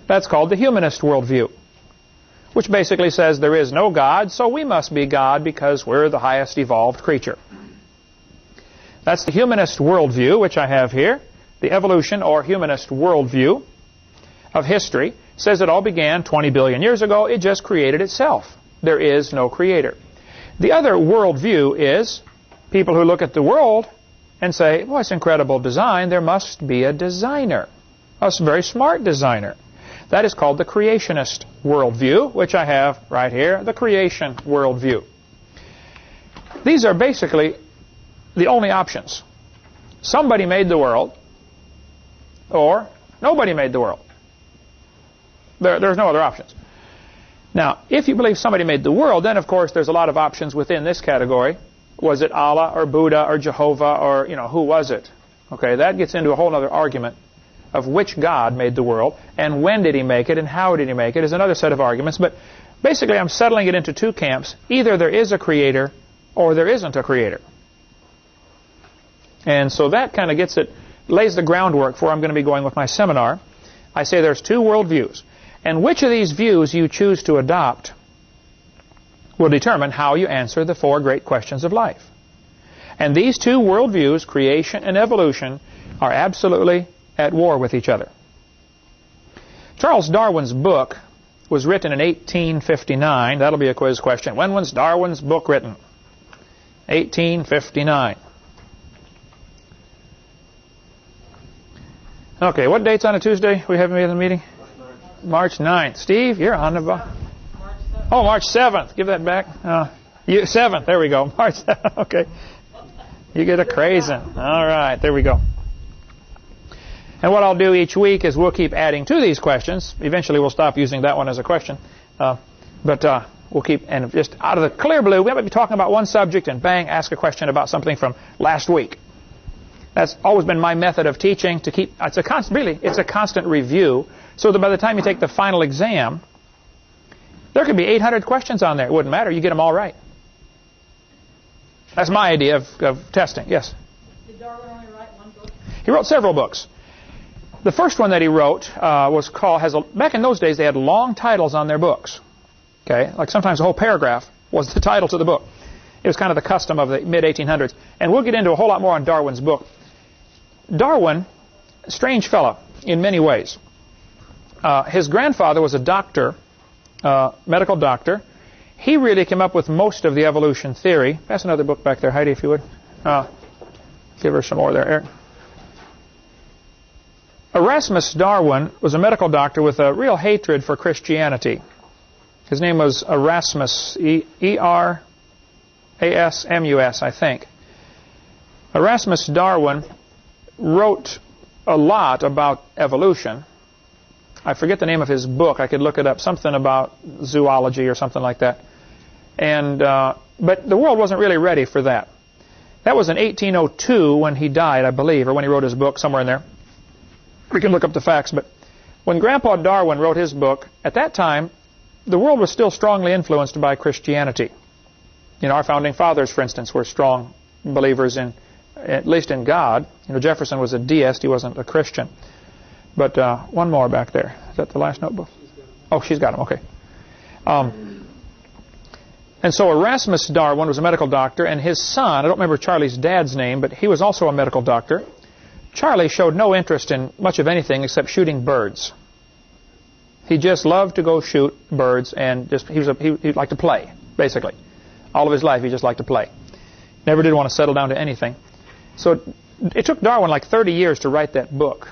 That's called the humanist worldview, which basically says there is no God, so we must be God because we're the highest evolved creature. That's the humanist worldview, which I have here. The evolution or humanist worldview of history says it all began 20 billion years ago. It just created itself. There is no creator. The other worldview is people who look at the world and say, well, it's incredible design. There must be a designer, a very smart designer. That is called the creationist worldview, which I have right here, the creation worldview. These are basically the only options. Somebody made the world, or nobody made the world. There's no other options. Now, if you believe somebody made the world, then of course there's a lot of options within this category. Was it Allah or Buddha or Jehovah or, who was it? Okay, that gets into a whole other argument of which God made the world and when did he make it and how did he make it is another set of arguments. But basically I'm settling it into two camps. Either there is a creator or there isn't a creator. And so that kind of lays the groundwork for where I'm going to be going with my seminar. I say there's two worldviews. And which of these views you choose to adopt will determine how you answer the four great questions of life. And these two worldviews, creation and evolution, are absolutely at war with each other. Charles Darwin's book was written in 1859. That'll be a quiz question. When was Darwin's book written? 1859. Okay, what date's on a Tuesday we have a meeting? March 9th. Steve, you're on the ball. Oh, March 7th. Give that back. 7th. There we go. March 7th. Okay. You get a crazy. All right. There we go. And what I'll do each week is we'll keep adding to these questions. Eventually we'll stop using that one as a question. But we'll keep, and just out of the clear blue, we might be talking about one subject and bang, ask a question about something from last week. That's always been my method of teaching to keep, it's a constant review, so that by the time you take the final exam, there could be 800 questions on there. It wouldn't matter. You get them all right. That's my idea of testing. Yes? Did Darwin only write one book? He wrote several books. The first one that he wrote was called, back in those days they had long titles on their books. Okay, like sometimes a whole paragraph was the title to the book. It was kind of the custom of the mid-1800s. And we'll get into a whole lot more on Darwin's book. Darwin, strange fellow in many ways. His grandfather was a doctor, medical doctor. He really came up with most of the evolution theory. Pass another book back there, Heidi, if you would. Give her some more there, Eric. Erasmus Darwin was a medical doctor with a real hatred for Christianity. His name was Erasmus, E-R-A-S-M-U-S, I think. Erasmus Darwin wrote a lot about evolution. I forget the name of his book. I could look it up. Something about zoology or something like that. And but the world wasn't really ready for that. That was in 1802 when he died, I believe, or when he wrote his book, somewhere in there. We can look up the facts. But when Grandpa Darwin wrote his book, at that time, the world was still strongly influenced by Christianity. Our founding fathers, for instance, were strong believers in, at least in God. Jefferson was a deist. He wasn't a Christian. But one more back there. Is that the last notebook? Oh, she's got them. Okay. And so Erasmus Darwin was a medical doctor, and his son, I don't remember Charlie's dad's name, but he was also a medical doctor. Charlie showed no interest in much of anything except shooting birds. He just loved to go shoot birds, and he liked to play, basically. All of his life he just liked to play. Never did want to settle down to anything. So it took Darwin like 30 years to write that book.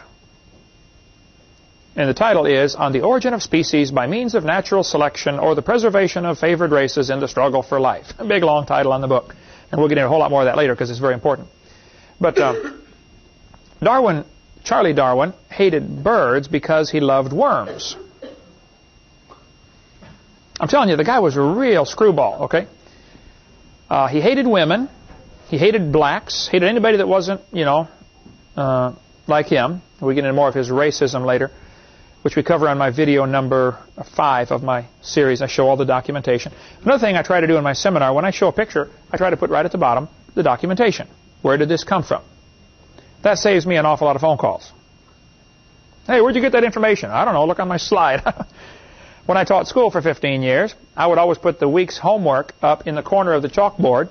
And the title is On the Origin of Species by Means of Natural Selection or the Preservation of Favored Races in the Struggle for Life. A big long title on the book. And we'll get into a whole lot more of that later because it's very important. But Charlie Darwin hated birds because he loved worms. I'm telling you, the guy was a real screwball, okay? He hated women. He hated blacks. Hated anybody that wasn't, like him. We get into more of his racism later, which we cover on my video number 5 of my series. I show all the documentation. Another thing I try to do in my seminar, when I show a picture, I try to put right at the bottom the documentation. Where did this come from? That saves me an awful lot of phone calls. Hey, where'd you get that information? I don't know, look on my slide. When I taught school for 15 years, I would always put the week's homework up in the corner of the chalkboard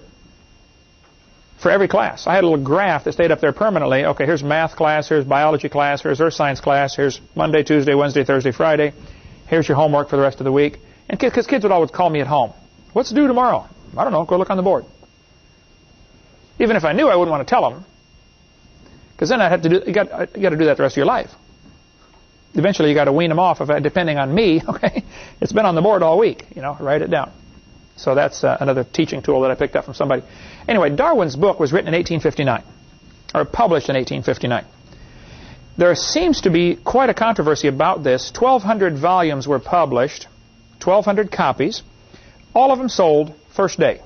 for every class. I had a little graph that stayed up there permanently. Okay, here's math class, here's biology class, here's earth science class, here's Monday, Tuesday, Wednesday, Thursday, Friday. Here's your homework for the rest of the week. And because kids would always call me at home. What's due tomorrow? I don't know, go look on the board. Even if I knew, I wouldn't want to tell them. Because then I'd have to do, you got to do that the rest of your life. Eventually you got to wean them off, depending on me, okay? It's been on the board all week, you know, write it down. So that's another teaching tool that I picked up from somebody. Anyway, Darwin's book was written in 1859, or published in 1859. There seems to be quite a controversy about this. 1,200 volumes were published, 1,200 copies, all of them sold first day.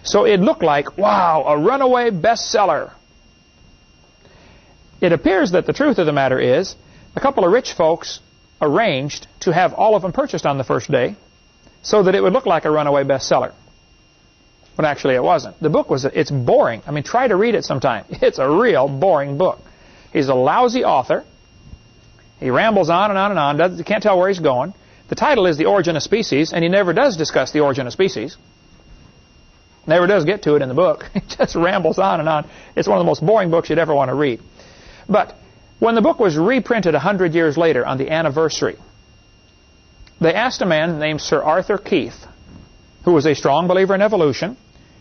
So it looked like, wow, a runaway bestseller. It appears that the truth of the matter is a couple of rich folks arranged to have all of them purchased on the first day so that it would look like a runaway bestseller. When actually it wasn't. The book it's boring. I mean, try to read it sometime. It's a real boring book. He's a lousy author. He rambles on and on and on. You can't tell where he's going. The title is The Origin of Species, and he never does discuss the origin of species. Never does get to it in the book. He just rambles on and on. It's one of the most boring books you'd ever want to read. But when the book was reprinted 100 years later on the anniversary, they asked a man named Sir Arthur Keith, who was a strong believer in evolution.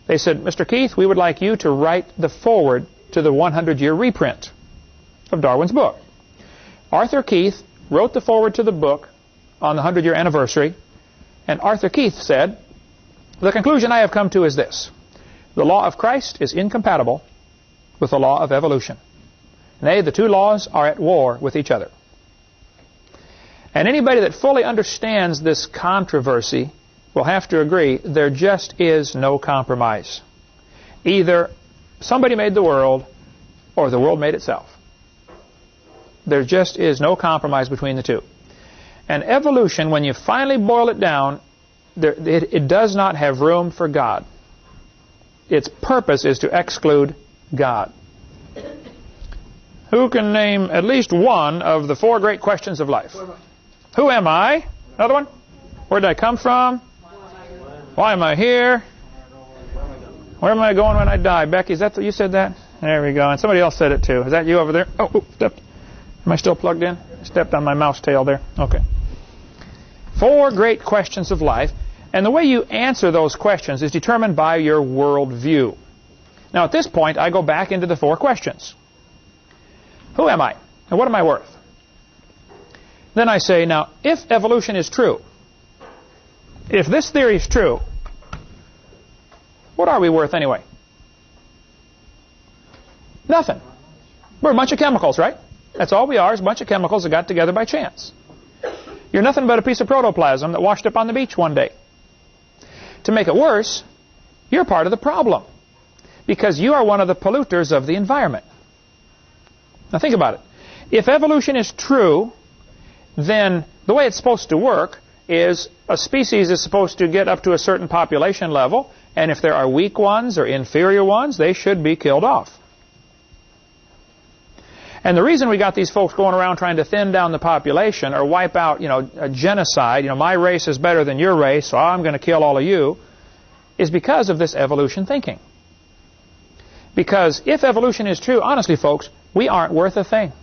They said, Mr. Keith, we would like you to write the foreword to the 100-year reprint of Darwin's book. Arthur Keith wrote the foreword to the book on the 100-year anniversary, and Arthur Keith said, the conclusion I have come to is this: the law of Christ is incompatible with the law of evolution. Nay, the two laws are at war with each other. And anybody that fully understands this controversy will have to agree there just is no compromise. Either somebody made the world or the world made itself. There just is no compromise between the two. And evolution, when you finally boil it down, it does not have room for God. Its purpose is to exclude God. Who can name at least one of the four great questions of life? Who am I? Another one? Where did I come from? Why am I here? Where am I going when I die? Becky, is that you said that? There we go. And somebody else said it too. Is that you over there? Oh, stepped. Am I still plugged in? Stepped on my mouse tail there. Okay. Four great questions of life. And the way you answer those questions is determined by your worldview. Now at this point, I go back into the four questions. Who am I? And what am I worth? Then I say, now, if evolution is true, if this theory is true, what are we worth anyway? Nothing. We're a bunch of chemicals, right? That's all we are, is a bunch of chemicals that got together by chance. You're nothing but a piece of protoplasm that washed up on the beach one day. To make it worse, you're part of the problem, because you are one of the polluters of the environment. Now think about it. If evolution is true, then the way it's supposed to work is a species is supposed to get up to a certain population level, and if there are weak ones or inferior ones, they should be killed off. And the reason we got these folks going around trying to thin down the population or wipe out, a genocide, my race is better than your race, so I'm going to kill all of you, is because of this evolution thinking. Because if evolution is true, honestly, folks, we aren't worth a thing.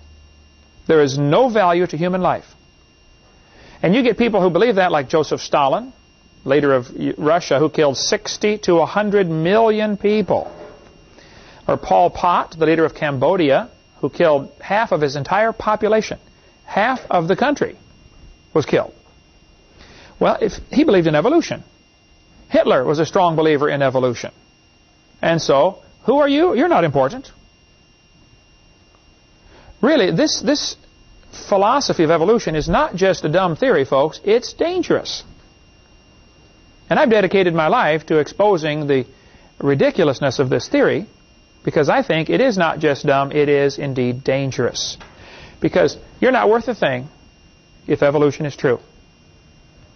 There is no value to human life. And you get people who believe that, like Joseph Stalin, leader of Russia, who killed 60 to 100 million people. Or Pol Pot, the leader of Cambodia, who killed half of his entire population. Half of the country was killed. Well, if he believed in evolution. Hitler was a strong believer in evolution. And so, who are you? You're not important. Really, this philosophy of evolution is not just a dumb theory, folks. It's dangerous. And I've dedicated my life to exposing the ridiculousness of this theory, because I think it is not just dumb, it is indeed dangerous. Because you're not worth a thing if evolution is true.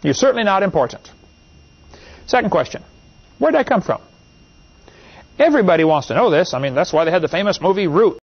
You're certainly not important. Second question, where did I come from? Everybody wants to know this. I mean, that's why they had the famous movie Root.